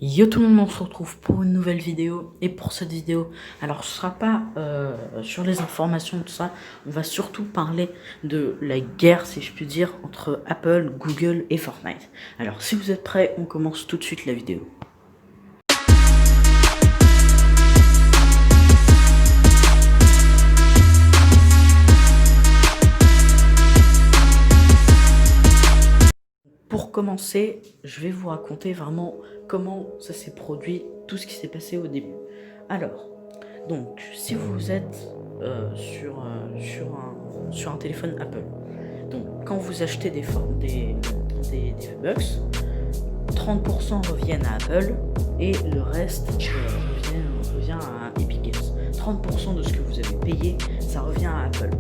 Yo tout le monde, on se retrouve pour une nouvelle vidéo. Et pour cette vidéo, alors ce sera pas sur les informations, tout ça. On va surtout parler de la guerre, si je puis dire, entre Apple, Google et Fortnite. Alors si vous êtes prêts, on commence tout de suite la vidéo. Pour commencer, je vais vous raconter vraiment comment ça s'est produit, tout ce qui s'est passé au début. Alors, donc, si vous êtes sur un téléphone Apple, donc quand vous achetez des V-Bucks, 30% reviennent à Apple et le reste revient à Epic Games. 30% de ce que vous avez payé, ça revient à Apple.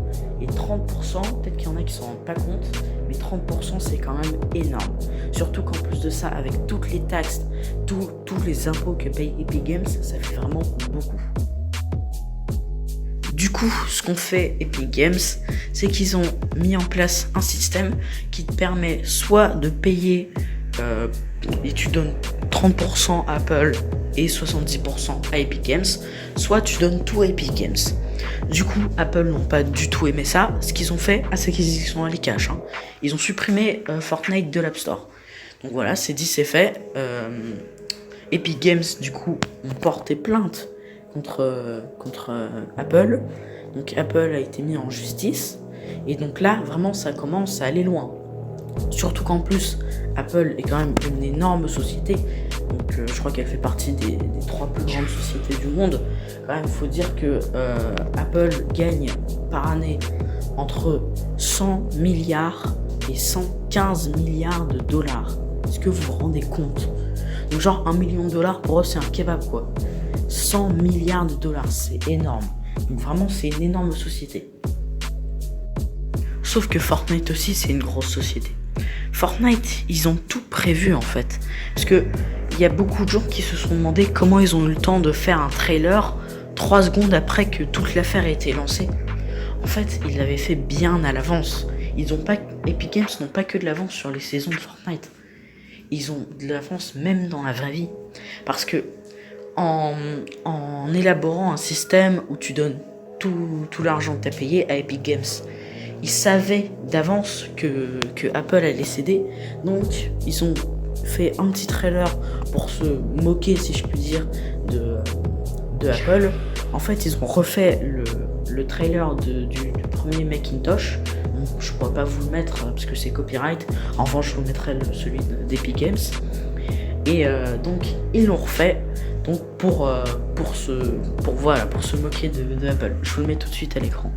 Et 30%, peut-être qu'il y en a qui s'en rendent pas compte, mais 30% c'est quand même énorme. Surtout qu'en plus de ça, avec toutes les taxes, tous les impôts que paye Epic Games, ça fait vraiment beaucoup. Du coup, ce qu'ont fait Epic Games, c'est qu'ils ont mis en place un système qui te permet soit de payer et tu donnes 30% à Apple et 70% à Epic Games, soit tu donnes tout à Epic Games. Du coup, Apple n'ont pas du tout aimé ça. Ce qu'ils ont fait, c'est qu'ils y sont allés cash. Ils ont supprimé Fortnite de l'App Store. Donc voilà, c'est dit, c'est fait. Epic Games, du coup, ont porté plainte contre Apple. Donc Apple a été mis en justice. Et donc là, vraiment, ça commence à aller loin. Surtout qu'en plus, Apple est quand même une énorme société. Donc je crois qu'elle fait partie des 3 plus grandes sociétés du monde. Quand même, il faut dire que Apple gagne par année entre 100 milliards et 115 milliards de dollars. Est-ce que vous vous rendez compte? Donc genre $1 million pour eux c'est un kebab quoi. 100 milliards de dollars, c'est énorme. Donc vraiment c'est une énorme société. Sauf que Fortnite aussi c'est une grosse société. Fortnite, ils ont tout prévu en fait. Parce que il y a beaucoup de gens qui se sont demandé comment ils ont eu le temps de faire un trailer 3 secondes après que toute l'affaire a été lancée. En fait, ils l'avaient fait bien à l'avance. Epic Games n'ont pas que de l'avance sur les saisons de Fortnite. Ils ont de l'avance même dans la vraie vie. Parce que en élaborant un système où tu donnes tout l'argent que tu as payé à Epic Games, ils savaient d'avance que Apple allait céder. Donc, ils ont fait un petit trailer pour se moquer, si je puis dire, de Apple. En fait, ils ont refait le trailer du premier Macintosh. Donc, je pourrais pas vous le mettre parce que c'est copyright. En revanche, je vous mettrai celui d'Epic Games. Et donc, ils l'ont refait. Donc, pour se moquer de Apple. Je vous le mets tout de suite à l'écran.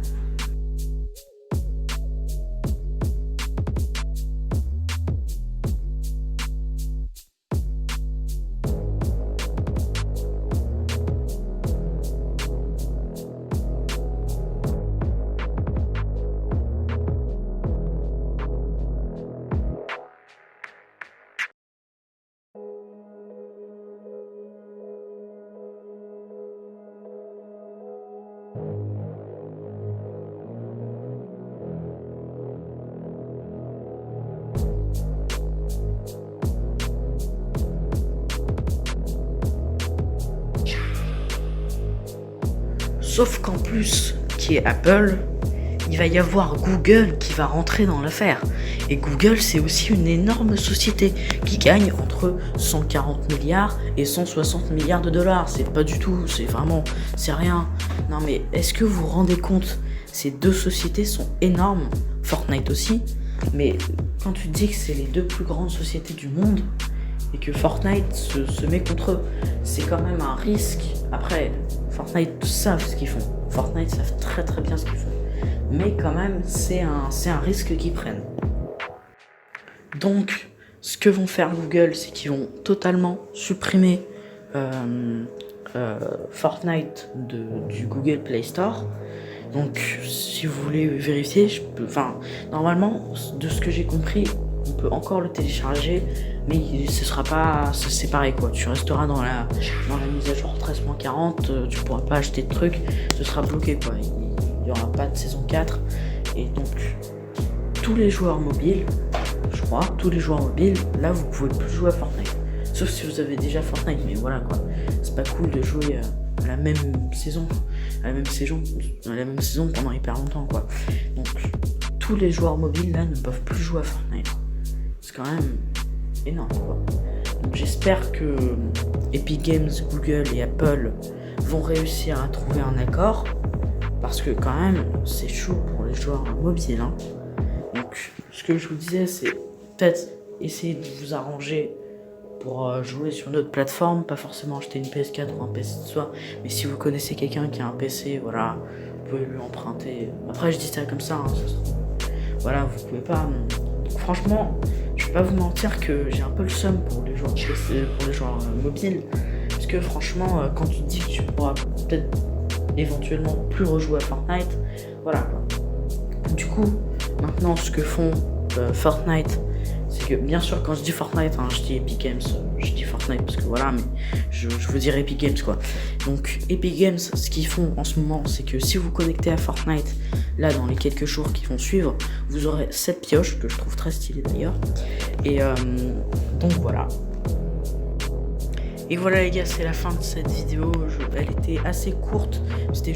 Sauf qu'en plus, qui est Apple, il va y avoir Google qui va rentrer dans l'affaire. Et Google, c'est aussi une énorme société qui gagne entre 140 milliards et 160 milliards de dollars. C'est pas du tout, c'est rien. Non mais est-ce que vous vous rendez compte? Ces deux sociétés sont énormes, Fortnite aussi. Mais quand tu dis que c'est les 2 plus grandes sociétés du monde, et que Fortnite se met contre eux, c'est quand même un risque. Après, Fortnite savent ce qu'ils font. Fortnite savent très très bien ce qu'ils font. Mais quand même, c'est un risque qu'ils prennent. Donc, ce que vont faire Google, c'est qu'ils vont totalement supprimer Fortnite du Google Play Store. Donc, si vous voulez vérifier, normalement, de ce que j'ai compris, on peut encore le télécharger, mais c'est pareil quoi. Tu resteras dans la mise à jour 13.40, tu pourras pas acheter de trucs, ce sera bloqué quoi. Il y aura pas de saison 4 et donc tous les joueurs mobiles, là vous pouvez plus jouer à Fortnite. Sauf si vous avez déjà Fortnite, mais voilà quoi. C'est pas cool de jouer à la même saison, à la même saison pendant hyper longtemps quoi. Donc tous les joueurs mobiles là ne peuvent plus jouer à Fortnite. C'est quand même énorme quoi. Donc j'espère que Epic Games, Google et Apple vont réussir à trouver un accord. Parce que quand même, c'est chaud pour les joueurs mobiles. Hein. Donc, ce que je vous disais, c'est peut-être essayer de vous arranger pour jouer sur une autre plateforme. Pas forcément acheter une PS4 ou un PC de soi. Mais si vous connaissez quelqu'un qui a un PC, voilà, vous pouvez lui emprunter. Après, je dis ça comme ça. Hein, ça se trouve. Voilà, vous pouvez pas. Franchement, je vais pas vous mentir que j'ai un peu le seum pour les joueurs PC, pour les joueurs mobiles. Parce que franchement, quand tu te dis que tu pourras peut-être éventuellement plus rejouer à Fortnite, voilà quoi. Du coup, maintenant ce que font Fortnite, c'est que bien sûr quand je dis Fortnite, hein, je dis Epic Games, je dis Fortnite parce que voilà, mais je veux dire Epic Games quoi. Donc Epic Games, ce qu'ils font en ce moment, c'est que si vous connectez à Fortnite, là dans les quelques jours qui vont suivre, vous aurez cette pioche que je trouve très stylée d'ailleurs. Et donc voilà. Et voilà les gars, c'est la fin de cette vidéo. Elle était assez courte. C'était